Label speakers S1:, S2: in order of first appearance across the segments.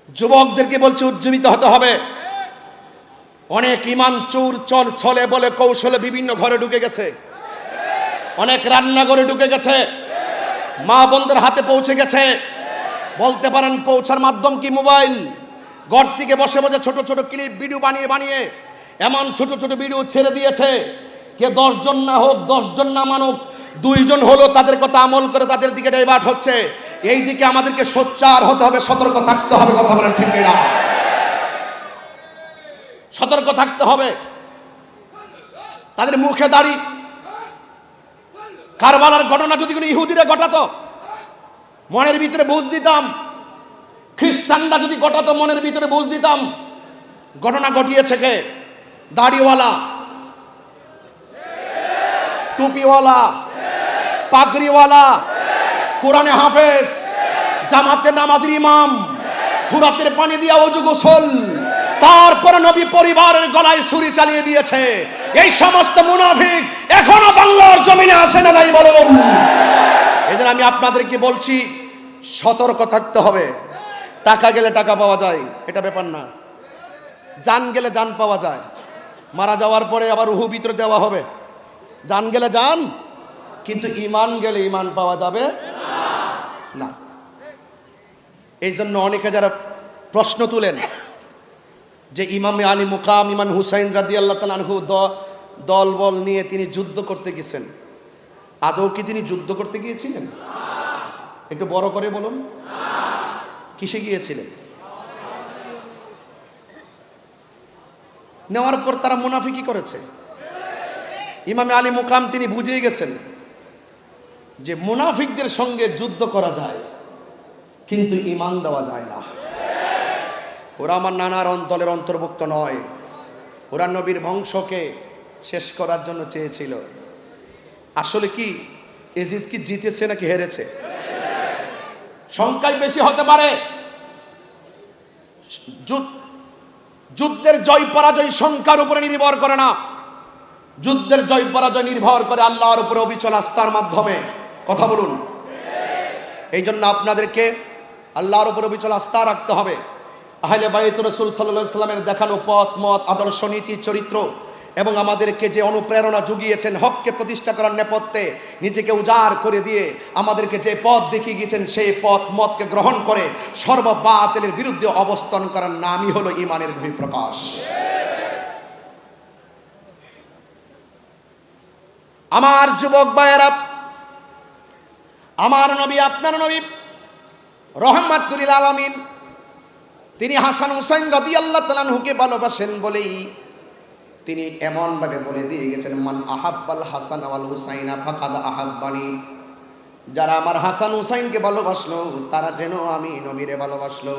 S1: যুবকদেরকে বলছে উজ্জীবিত হতে হবে। অনেক ইমান চোর চল ছলে বলে কৌশলে বিভিন্ন ঘরে ঢুকে গেছে, অনেক রান্নাঘরে ঢুকে গেছে, মা বোনদের হাতে পৌঁছে গেছে। বলতে পারেন পৌঁছার মাধ্যম কি? মোবাইল। ঘর থেকে বসে বসে ছোট ছোট ক্লিপ ভিডিও বানিয়ে বানিয়ে এমন ছোট ছোট ভিডিও ছেড়ে দিয়েছে, কে 10 জন না হোক, 10 জন না মানুক, 2 জন হলো তাদের কথা আমল করে তাদের দিকে ডাইভার্ট হচ্ছে। এই দিকে আমাদেরকে সোচ্চার হতে হবে, সতর্ক থাকতে হবে। কথা বলেন ঠিক না? সতর্ক থাকতে হবে। তাদের মুখে দাড়ি। কারবালার ঘটনা যদি কোনো ইহুদিরা ঘটাতো, মনের ভিতরে বুঝ দিতাম। খ্রিস্টানরা যদি ঘটাতো, মনের ভিতরে বুঝ দিতাম। ঘটনা ঘটিয়েছে কে? দাড়িওয়ালা, টুপিওয়ালা, পাগড়িওয়ালা, কোরআনে হাফেজ, জামাতে নামাজের ইমাম, সুরাতের পানি দিয়া ওযু গোসল, তারপরে নবী পরিবারের গলায় ছুরি চালিয়ে দিয়েছে। এই সমস্ত মুনাফিক এখনো বাংলার জমিনে আছে না নাই বলুন? এজন্য আমি আপনাদেরকে বলছি, সতর্ক থাকতে হবে। টাকা গেলে টাকা পাওয়া যায়, এটা ব্যাপার না। জান গেলে জান পাওয়া যায়। মারা যাওয়ার পরে আবার রূহ ভিতরে দেওয়া হবে। জান গেলে জান, কিন্তু ঈমান গেলে ঈমান পাওয়া যাবে না। এই জন্য অনেকে যারা প্রশ্ন তুলেন যে ইমামে আলী মুকাম ইমাম হুসাইন রাদিয়াল্লাহু তাআলা আনহু দলবল নিয়ে তিনি যুদ্ধ করতে গেছেন, আদৌ কি তিনি যুদ্ধ করতে গিয়েছিলেন? একটু বড় করে বলুন, কিসে গিয়েছিলেন? নেওয়ার পর তারা মুনাফিকি করেছে। ইমামে আলী মুকাম তিনি বুঝিয়ে গেছেন যে মুনাফিকদের সঙ্গে যুদ্ধ করা যায়, কিন্তু ঈমান দেওয়া যায় না। ওরা আমার নানার দলের অন্তর্ভুক্ত নয়। ওরা নবীর বংশকে শেষ করার জন্য চেয়েছিল। আসলে কি এজিদ কি জিতেছে নাকি হেরেছে? সংখ্যায় বেশি হতে পারে। যুদ্ধের জয় পরাজয় সংখ্যার উপরে নির্ভর করে না। যুদ্ধের জয় পরাজয় নির্ভর করে আল্লাহর উপরে অবিচল আস্থার মাধ্যমে। কথা বলুন। এই জন্য আপনাদেরকে আল্লাহর উপরে অবিচল আস্থা রাখতে হবে। আহলে বাইত রাসূল সাল্লাল্লাহু আলাইহি সাল্লামের দেখানো পথ মত আদর্শ নীতি চরিত্র এবং আমাদেরকে যে অনুপ্রেরণা জুগিয়েছেন হককে প্রতিষ্ঠা করার নেপথ্যে নিজেকে উজাড় করে দিয়ে আমাদেরকে যে পথ দেখিয়ে গিয়েছেন, সেই পথ মতকে গ্রহণ করে সর্ববাতিলের বিরুদ্ধে অবস্থান করার নামই হলো ঈমানের বহিঃপ্রকাশ। আমার যুবক ভাইয়েরা, আমার নবী আপনার নবী রহমাতুল লিল আলামিন, তিনি হাসান হুসাইন রাদিয়াল্লাহু তাআলা আনহুকে ভালোবাসেন বলেই তিনি এমনভাবে বলে দিয়ে গেছেন, মান আহাব্বাল হাসান ওয়াল হুসাইনা ফাকাদ আহাব্বানি। যারা আমার হাসান হুসাইনকে ভালোবাসলো তারা যেন আমি নবীরে ভালোবাসলো।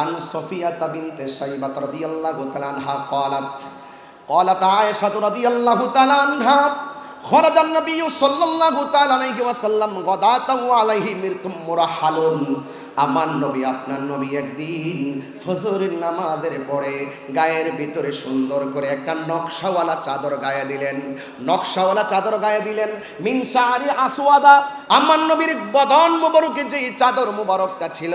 S1: আন সফিয়া বিনতে শাইবাহ রাদিয়াল্লাহু তাআলা আনহা ক্বালাত আয়েশা রাদিয়াল্লাহু তাআলা আনহা খরাজান নবী সাল্লাল্লাহু তাআলা আলাইহি ওয়াসাল্লাম গাদাতাহু আলাইহি মিরতুম মুরাহালুন। আমার নবী আপনার নবী একদিন ফজরের নামাজের পরে গায়ের ভিতরে সুন্দর করে একটা নকশাওয়ালা চাদর গায়ে দিলেন। নকশাওয়ালা চাদর গায়ে দিলেন মিন শাআরি আসওয়াদা। আমার নবীর বদন মুবারকে যে চাদর মুবারকটা ছিল,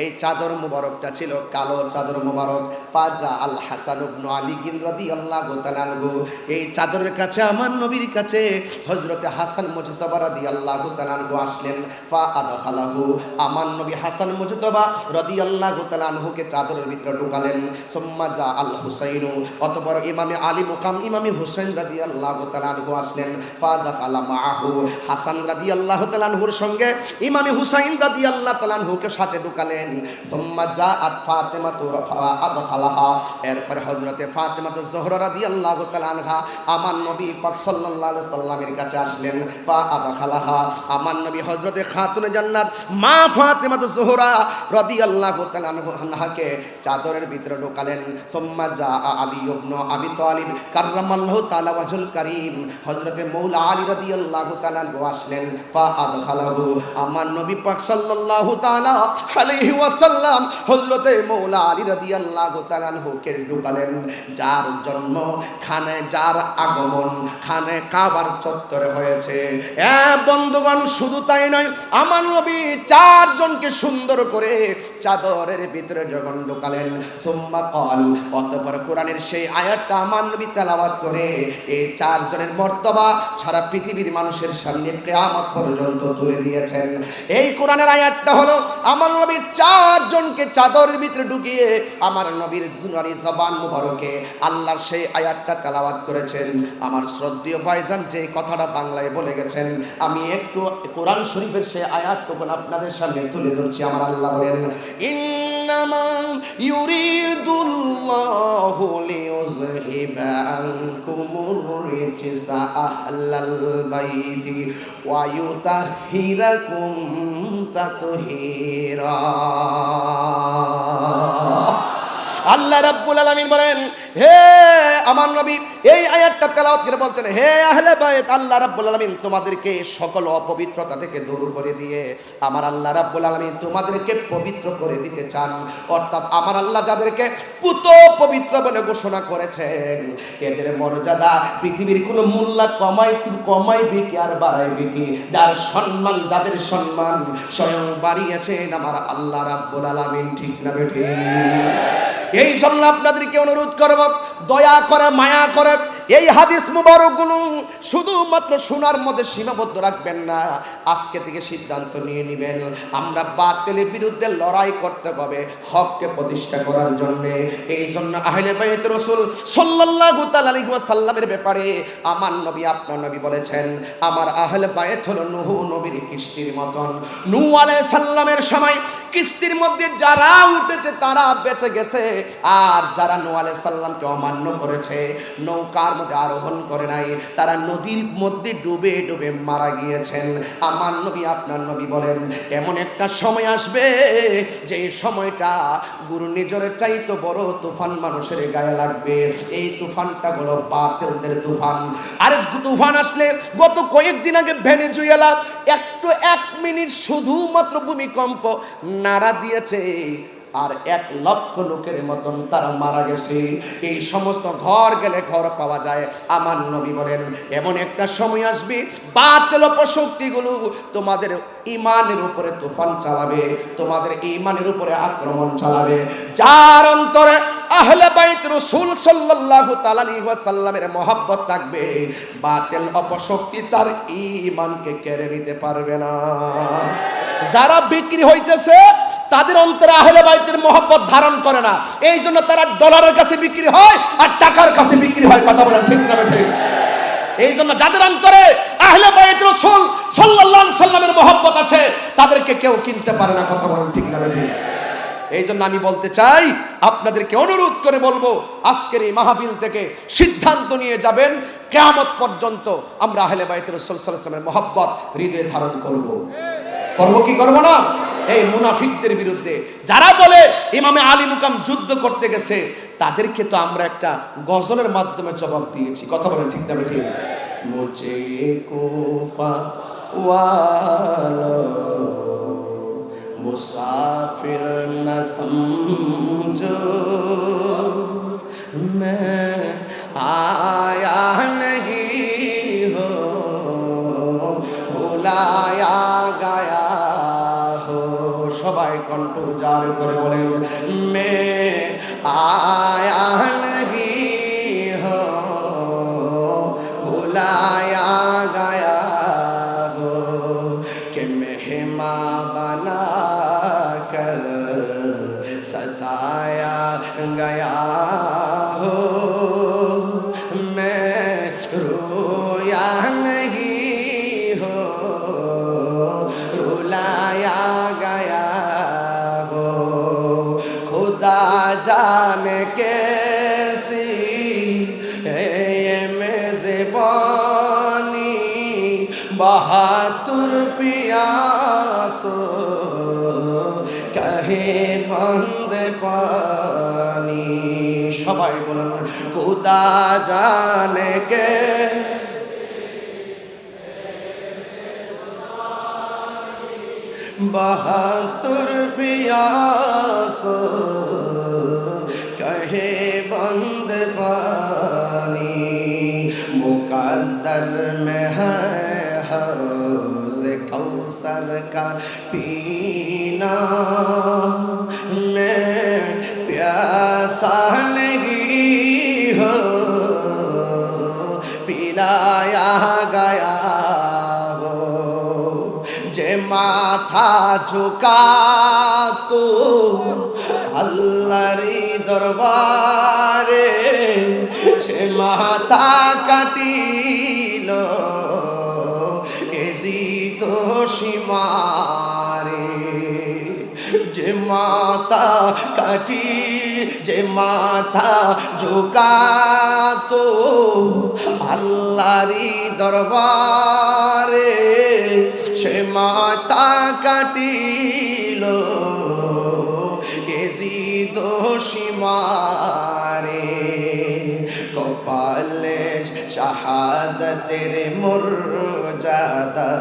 S1: এই চাদর মুবারকটা ছিল কালো চাদর মুবারক। ফাজা আল হাসান ইবনে আলী রাদিয়াল্লাহু তাআলা আনহু, এই চাদরের কাছে আমার নবীর কাছে হযরতে হাসান মুজতবা রাদিয়াল্লাহু তাআলা আনহু আসলেন। ফা আদখালাহু, আমার নবী হাসান মুজতবা রাদিয়াল্লাহু তাআলা আনহুকে চাদরের ভিতরে ঢুকালেন। সুম্মা জা আল হুসাইনু, অতঃপর ইমামে আলী মুকাম ইমামে হুসাইন রাদিয়াল্লাহু তাআলা আনহু আসলেন। ফা দাখালা মাআহু, হাসান রাদিয়াল্লাহু তাআলা আনহুর সঙ্গে ইমামে হুসাইন রাদিয়াল্লাহু তাআলা আনহুকে সাথে ঢুকালেন। সুম্মা জাআত ফাতিমাতু রাফা আদখালাহা, এরপর হযরতে ফাতিমাতু জোহরা রাদিয়াল্লাহু তাআলা আনহা আমার নবী পাক সাল্লাল্লাহু আলাইহি সাল্লামের কাছে আসলেন। ফা আদখালাহা, আমার নবী হযরতে খাতুনে জান্নাত মা ফাতিমাতু জোহরা রাদিয়াল্লাহু তাআলা আনহাকে চাদরের ভিতরে ঢোকালেন। সুম্মা জাআ আলী ইবনে আবি তালিব কাররামাল্লাহু তাআলা ওয়াজহুল কারীম, হযরতে মৌলা আলী রাদিয়াল্লাহু তাআলা আসলেন। ফা আদখালাহু, আমার নবী পাক সাল্লাল্লাহু তাআলা আলাইহি ওয়াসাল্লাম হযরতে মাওলা আলী রাদিয়াল্লাহু তাআলা আনহুকে ঢুকালেন। যার জন্ম খানে, যার আগমন খানে কাবার চত্বরে হয়েছে। বন্ধুগণ, শুধু তাই নয়, আমার নবী চারজনকে সুন্দর করে চাদরের ভিতরে যখন ঢুকালেন, সুম্মা ক্বাল, অতঃপর কোরআনের সেই আয়াতটা আমার নবী তেলাওয়াত করে এই চারজনের মর্তবা সারা পৃথিবীর মানুষের সামনে কিয়ামত পর্যন্ত তুলে দিয়েছেন। এই কোরআনের আয়াতটা হলো আমার নবী চারজনকে চাদরের ভিতরে ঢুকিয়ে আমার নবীর জুনারি জবান মুবারকে আল্লাহর সেই আয়াতটা তেলাওয়াত করেছেন। আমার শ্রদ্ধেয় ভাইজান যে কথাটা বাংলায় বলে গেছেন, আমি একটু কোরআন শরীফের সেই আয়াতটুকু আপনাদের সামনে তুলে ধরছি। আমার আল্লাহ বলেন, ইন্নামা ইউরিদুল্লাহু লিইউযহিবা আনকুমুর রিজসা আহলাল বাইতি ওয়া ইউতাহহিরাকুম তাতহীরা। আল্লাহ রাব্বুল আলামিন বলেন, হে আমার নবী, এই আয়াতটা তেলাওয়াত করে বলছেন, হে আহলে বাইত, আল্লাহ রাব্বুল আলামিন তোমাদেরকে সকল অপবিত্রতা থেকে দূর করে দিয়ে আমার আল্লাহ রাব্বুল আলামিন তোমাদেরকে পবিত্র করে দিতে চান। অর্থাৎ আমার আল্লাহ যাদেরকে পুত পবিত্র বলে ঘোষণা করেছেন, এদের মর্যাদা পৃথিবীর কোনো মূল্য কমাইবে কি আর বাড়াইবে কি? যার সম্মান, যাদের সম্মান স্বয়ং বাড়িয়েছেন আমার আল্লাহ রাব্বুল আলামিন। ঠিক না বেঠিক? এই জন্য আপনাদেরকে অনুরোধ করব, দয়া করে মায়া করে এই হাদিস মুবারকগুলো শুধুমাত্র শোনার মধ্যে সীমাবদ্ধ রাখবেন না। আজকে থেকে সিদ্ধান্ত নিয়ে নেবেন, আমরা বাতিলের বিরুদ্ধে লড়াই করতে হবে হককে প্রতিষ্ঠা করার জন্য। এই জন্য আহলে বাইত রাসূল সাল্লাল্লাহু তাআলা আলাইহি ওয়াসাল্লামের ব্যাপারে আমার নবী, আপনার নবী বলেছেন, আমার আহলে বাইত হলো নূহ নবীর কিস্তির মতন। নূহ আলাইহিস সালামের সময় কিস্তির মধ্যে যারা উঠেছে তারা বেঁচে গেছে, আর যারা নূহ আলাইহিস সালামকে অমান্য করেছে, নৌকার মধ্যে আরোহণ করে নাই, তারা নদীর মধ্যে ডুবে ডুবে মারা গিয়েছেন। আমার নবী, আপনার নবী বলেন, এমন একটা সময় আসবে যে সময়টা ঘূর্ণিঝড়ের চাইতে বড় তুফান মানুষের গায়ে লাগবে। এই তুফানটা হলো বাতিলদের তুফান। আর তুফান আসলে গত কয়েকদিন আগে ভেনেজুয়েলা একটু 1 মিনিট শুধুমাত্র ভূমিকম্প নাড়া দিয়েছে, আর 1 লক্ষ লোকের মতন তারা মারা গেছে। এই সমস্ত ঘর গেলে ঘর পাওয়া যায়। আমার নবী বলেন, এমন একটা সময় আসবে বাতিল অপশক্তিগুলো তোমাদের ঈমানের উপরে তুফান চালাবে, তোমাদের ঈমানের উপরে আক্রমণ চালাবে। যার অন্তরে আহলে বাইত রাসূল সাল্লাল্লাহু তাআলা আলাইহি ওয়াসাল্লামের মহব্বত থাকবে, বাতিল অপশক্তি তার ঈমানকে কেড়ে নিতে পারবে না। যারা বিক্রি হইতেছে তাদের অন্তরে আহলে বাইতের মহব্বত ধারণ করে না, এই জন্য তারা ডলারের কাছে বিক্রি হয় আর টাকার কাছে বিক্রি হয়। কথা বলেন ঠিক না ঠিক? এই জন্য যাদের অন্তরে আহলে বাইত রাসূল সাল্লাল্লাহু আলাইহি ওয়াসাল্লামের মহব্বত আছে তাদেরকে কেউ কিনতে পারে না। কথা বলেন ঠিক না ঠিক? এই জন্য আমি বলতে চাই, আপনাদেরকে অনুরোধ করে বলবো, আজকের এই মাহফিল থেকে সিদ্ধান্ত নিয়ে যাবেন, কিয়ামত পর্যন্ত আমরা আহলে বাইত রাসূল সাল্লাল্লাহু আলাইহি ওয়াসাল্লামের মহব্বত হৃদয়ে ধারণ করব। করব কি করব না? এই মুনাফিকদের বিরুদ্ধে যারা বলে ইমামে আলী মুকাম যুদ্ধ করতে গেছে, তাদেরকে তো আমরা একটা গজলের মাধ্যমে জবাব দিয়েছি। কথা বলেন ঠিক না ঠিক? মুঝে কুফা ওয়ালো মুসাফির না সমঝো, मैं आया नहीं हो बुलाया गया हो। সবাই কণ্ঠ উজাড় করে বলেন, मैं आया नहीं हो बुलाया गया हो कि मेहमान बना कर सताया गया हो। मैं रोया नहीं हो रुलाया गया हो। खुदा जाने कैसी ये मेज़बानी, बहादुर पियासो कहे बंद पानी। সবাই বলুন, খুদা জানে কে बहादुर प्यास कहे बंद पानी मुकद्दर में है हौज़ कौसर का पीना मैं प्यासा नहीं हो पिलाया गया हो जे माथा झुका तो अल्लाहरी दरबारे से माथा काटिल एजी तो सीमारे जे माथा काटी जे माथा झुका तो अल्लाहरी दरबारे से माथा काटिल एजिद सीमारे कपाले শাহাদাতের মর্যাদা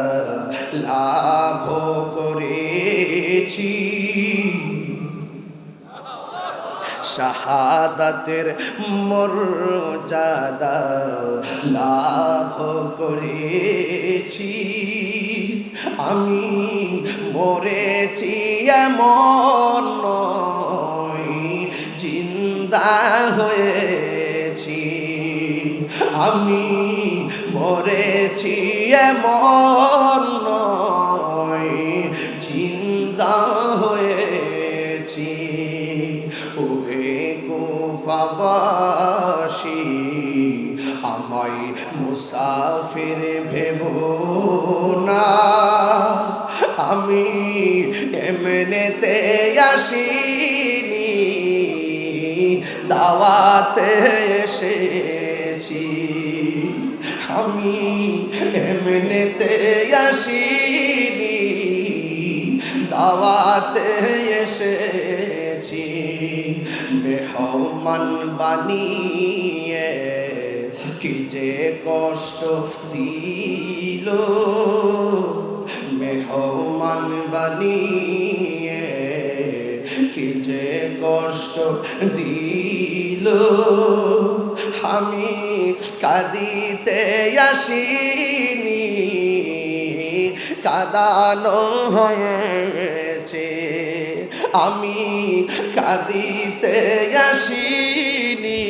S1: লাভ করেছি শাহাদাতের মর্যাদা লাভ করেছি আমি মরেছি এমন নয় জিন্দা হয়েছি আমি মরেছি এমন নয় জিন্দা হয়েছি ওহে কুফাবাসী আমায় মুসাফির ভেবো না আমি এমনেতে আসিনি দাওয়াতে এসেছি আমি এমনেতে আসিনি দাওয়াতে এসেছি মেহমান বানিয়ে কি যে কষ্ট দিল মেহমান বানিয়ে কি যে কষ্ট দিল আমি কাঁদিতে আসিনি কাঁদানো হয়েছে আমি কাঁদিতে আসিনি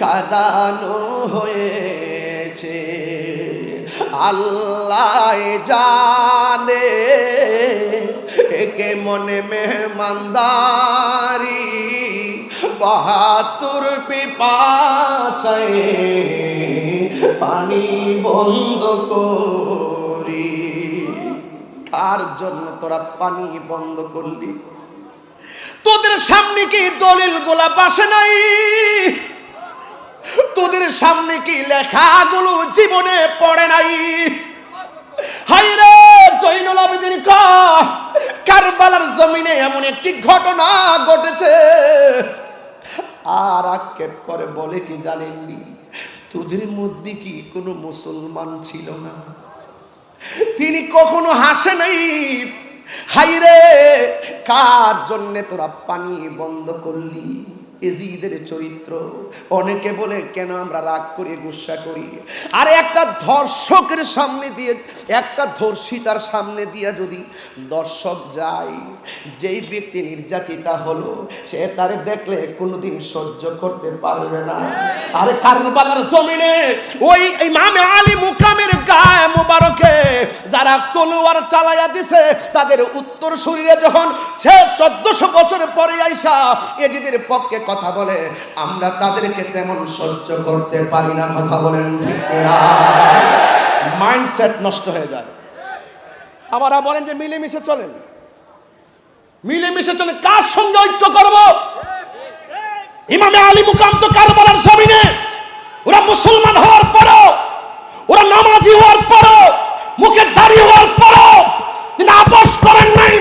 S1: কাঁদানো হয়েছে আল্লাহ জানে একে মনে মেহমানদারি বাহাতুর পিপাসায় পানি বন্ধ করি কার জন্য তোরা পানি বন্ধ করলি তোদের সামনে কি দলিল গোলা পাশে নাই তোদের সামনে কি লেখাগুলো জীবনে পড়ে নাই হায়রে জয়নুল আবেদিন কারবালার জমিনে এমন একটি ঘটনা ঘটেছে আর আক্ষেপ করে বলে কি জানেননি তোদের মধ্যে কি কোনো মুসলমান ছিল না তিনি কখনো হাসে নাই হায়রে কার জন্য তোরা পানি বন্ধ করলি এজিদের চরিত্র অনেকে বলে কেন আমরা রাগ করি গুসা করি আরে একটা ধর্ষকের সামনে দিয়ে একটা ধর্ষিতার সামনে দিয়ে যদি দর্শক যায় যেই ব্যক্তি নির্যাতিতা হলো সে তারে দেখলে কোনোদিন সহ্য করতে পারবে না আরে কারবালার জমিনে ওই ইমামে আলী মুকামের গায়ে মোবারকে যারা তলোয়ার চালায়া দিছে তাদের উত্তর শরীরে যখন সে 1400 বছর পরে আইসা এজিদের পক্ষে কথা বলে আমরা তাদেরকে তেমন সহ্য করতে পারি না কথা বলেন ঠিক না মাইন্ডসেট নষ্ট হয়ে যায় আবার বলেন যে মিলেমিশে চলেন কার সঙ্গে ঐক্য করব ইমামে আলী মুকাম তো কারবালার জমিনে ওরা মুসলমান হওয়ার পরও ওরা নামাজি হওয়ার পরও মুখে দাড়ি হওয়ার পরও তিনি আপোষ করেন নাই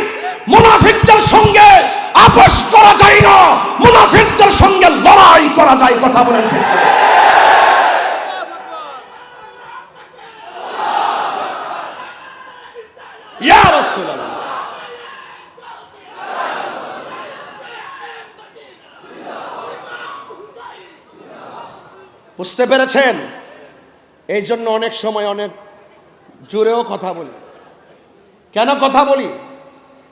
S1: মুনাফিকদের সঙ্গে আপোষ করা যায় না মুনাফিকদের সঙ্গে লড়াই করা যায় কথা বলেন ঠিক না ইয়া রাসূল
S2: রাসূলুল্লাহ। বুঝতে পেরেছেন? এই জন্য অনেক সময় অনেক জোরেও কথা বলি। কেন কথা বলি?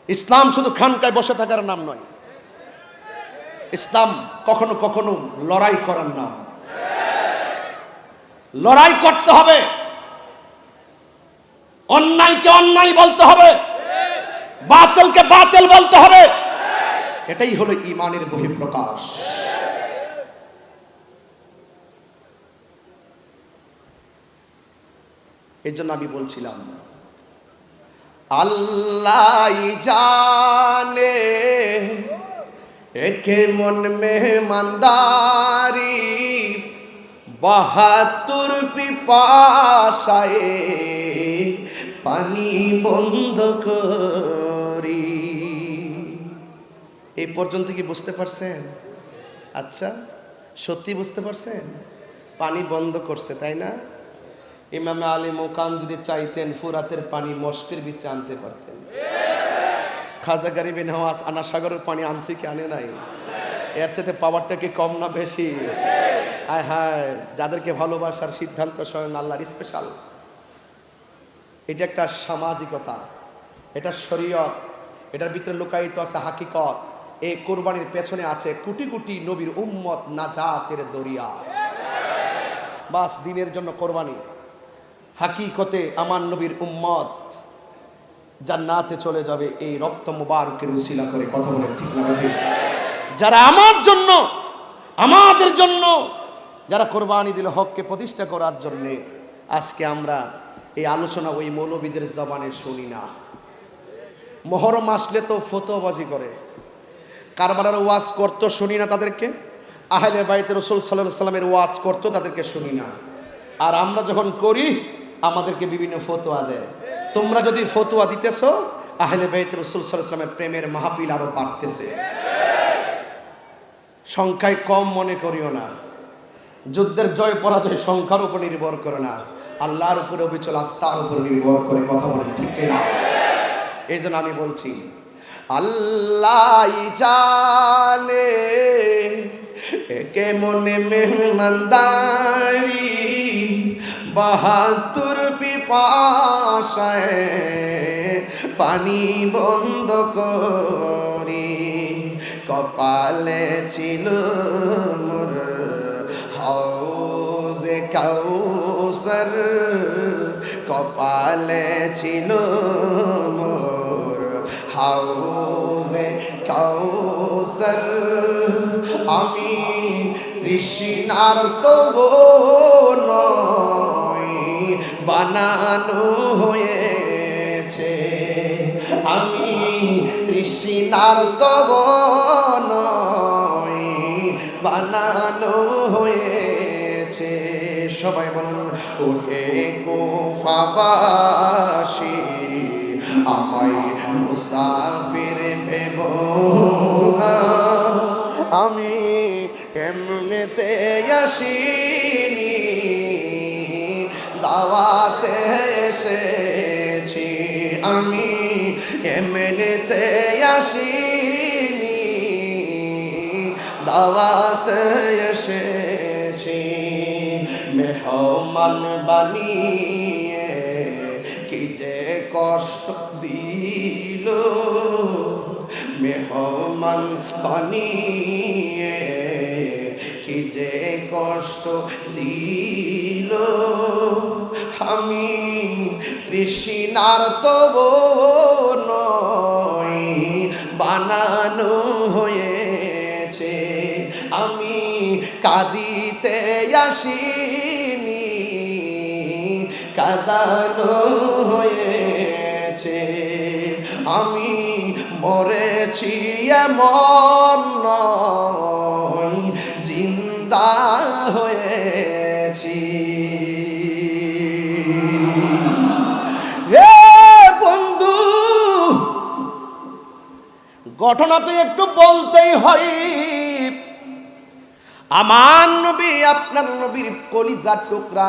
S2: ইসলাম শুধু খানকায় বসে থাকার নাম নয়, ইসলাম কখনো কখনো লড়াই করার নাম। লড়াই করতে হবে, অন্যায়কে অন্যায় বলতে হবে, বাতিলকে বাতিল বলতে হবে। এটাই হলো ঈমানের বহিঃপ্রকাশ। এই জন্য আমি বলছিলাম, আল্লাহ জানে একে মন মেহমানদারি, ৭২ পিপাসায় পানি বন্ধ করি। এই পর্যন্ত কি বুঝতে পারছেন? আচ্ছা, সত্যি বুঝতে পারছেন? পানি বন্ধ করছে, তাই না? ইমামে আলী মোকাম যদি চাইতেন ফুরাতের পানি মস্কের ভিতরে আনতে পারতেন। খাজা গরিবে নওয়াজ আনা সাগরের পানি আনছে কি আনে নাই? এর চাইতে পাওয়ারটা কি কম না বেশি? আয় হায়, যাদেরকে ভালোবাসার সিদ্ধান্ত স্বয়ং আল্লাহর স্পেশাল। এটা একটা সামাজিকতা, এটা শরীয়ত, এটার ভিতরে লুকায়িত আছে হাকিকত। এই কোরবানির পেছনে আছে কোটি কোটি নবীর উম্মত নাজাতের দরিয়া। বাস দিনের জন্য কোরবানি। হাকিকতে আমার নবীর উম্মত জান্নাতে চলে যাবে এই রক্ত মুবারকের উসিলা করে। কথা বলেন ঠিক না ভাই? যারা আমার জন্য, আমাদের জন্য যারা কোরবানি দিল হককে প্রতিষ্ঠা করার জন্য, আজকে আমরা এই আলোচনা ওই মৌলবীদের জবানে শুনি না। মুহররম আসলে তো ফতোয়াবাজি করে, কারবালার ওয়াজ করতো শুনি না তাদেরকে, আহলে বাইত রাসূল সাল্লাল্লাহু আলাইহি সাল্লামের ওয়াজ করতো তাদেরকে শুনি না। আর আমরা যখন করি আমাদেরকে বিভিন্ন ফতোয়া দেয়। তোমরা যদি ফতোয়া দিতেছো, আহলে বাইত রাসূল সাল্লাল্লাহু আলাইহি সাল্লামের প্রেমের মাহফিল আরো বাড়তেছে। সংখ্যায় কম মনে করিও না। যুদ্ধের জয় পরাজয় সংখ্যার উপর নির্ভর করে না, আল্লাহর উপরে অবিচল আস্থার উপর নির্ভর করে। কথা বলেন ঠিক না? এই জন্য আমি বলছি, আল্লাহ জানে একে মনে মেহমানদারি, ৭২ পিপাসায় পানি বন্ধ করি। কপালে ছিল মোর হাউজে কাউসার, কপালে ছিল মোর হাউজে কাউসার। আমি তৃষ্ণার তব নয় বানানো হয়েছে, আমি তৃষ্ণার তব নয় বানানো হয়েছে। সবাই বলুন, ওহে কুফাবাসী আমায় মুসাফির ভেব না, আমি এমনিতে আসিনি দাওয়াতে এসেছি, আমি এমনিতে আসিনি দাওয়াতে এসেছি। মেহমান বানিয়ে কি যে কষ্ট দিল, মেহমান বানিয়ে কি যে কষ্ট দিল। আমি তৃষ্ণার তব নয় বানানো হয়েছে, আমি কাঁদিতে আসিনি কাঁদানো হয়েছে। আমি মরেছি এমন নয় জিন্দা হয়েছি। বন্ধু, ঘটনা তো একটু বলতেই হয়। আমার নবী আপনার নবীর কলিজার টুকরা